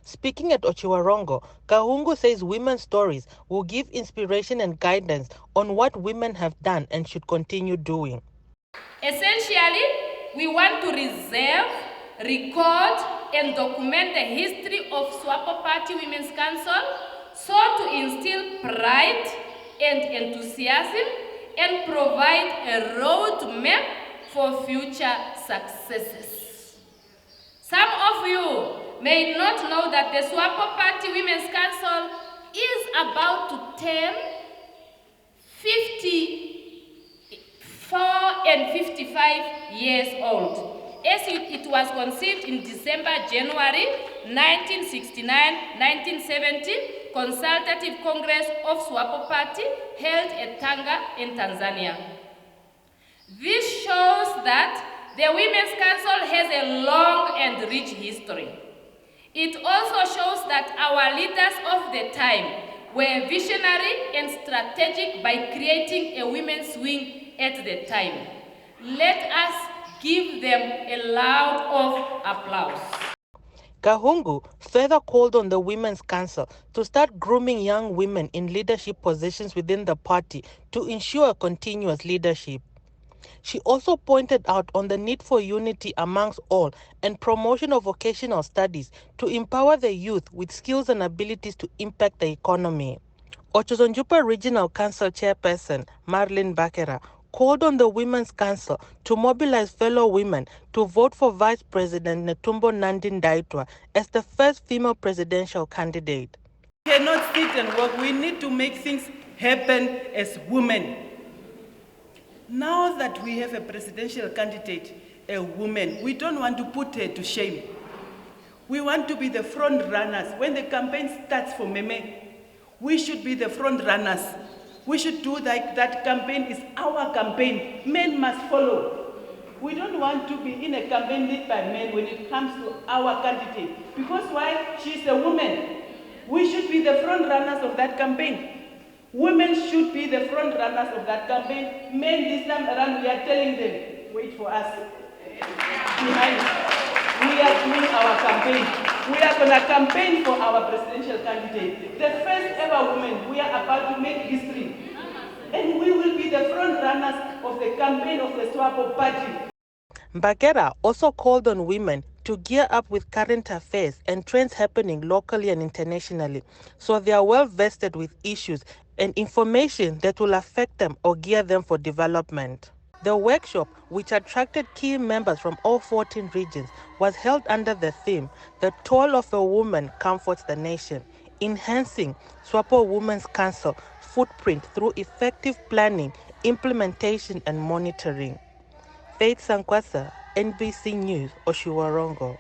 Speaking at Ochiwarongo, Kahungu says women's stories will give inspiration and guidance on what women have done and should continue doing. Essentially, we want to reserve, record, and document the history of Swapo Party Women's Council so to instill pride and enthusiasm and provide a roadmap for future successes. Some of you may not know that the Swapo Party Women's Council is about to turn 54 and 55 years old. As it was conceived in January 1969-1970, Consultative Congress of Swapo Party held at Tanga in Tanzania. This shows that the Women's Council has a long and rich history. It also shows that our leaders of the time were visionary and strategic by creating a women's wing at the time. Let us give them a round of applause. Kahungu further called on the Women's Council to start grooming young women in leadership positions within the party to ensure continuous leadership. She also pointed out on the need for unity amongst all and promotion of vocational studies to empower the youth with skills and abilities to impact the economy. Ochozonjupa Regional Council Chairperson Marlene Bakera called on the Women's Council to mobilize fellow women to vote for Vice President Netumbo Nandi-Ndaitwah as the first female presidential candidate. We cannot sit and work. We need to make things happen as women. Now that we have a presidential candidate, a woman, we don't want to put her to shame. We want to be the front runners. When the campaign starts for Meme, we should be the front runners. We should do that campaign is our campaign. Men must follow. We don't want to be in a campaign led by men when it comes to our candidate. Because why? She's a woman. We should be the front runners of that campaign. Women should be the front runners of that campaign. Men this time around, we are telling them, wait for us. Behind. We are doing our campaign. We are going to campaign for our presidential candidate. The first ever woman. We are about to make history. And we will be the front runners of the campaign of the Swapo Party. Mbagera also called on women to gear up with current affairs and trends happening locally and internationally, so they are well vested with issues and information that will affect them or gear them for development. The workshop, which attracted key members from all 14 regions, was held under the theme, "The Toll of a Woman Comforts the Nation," enhancing Swapo Women's Council footprint through effective planning, implementation, and monitoring. Faith Sankwasa, NBC News, Oshiwarongo.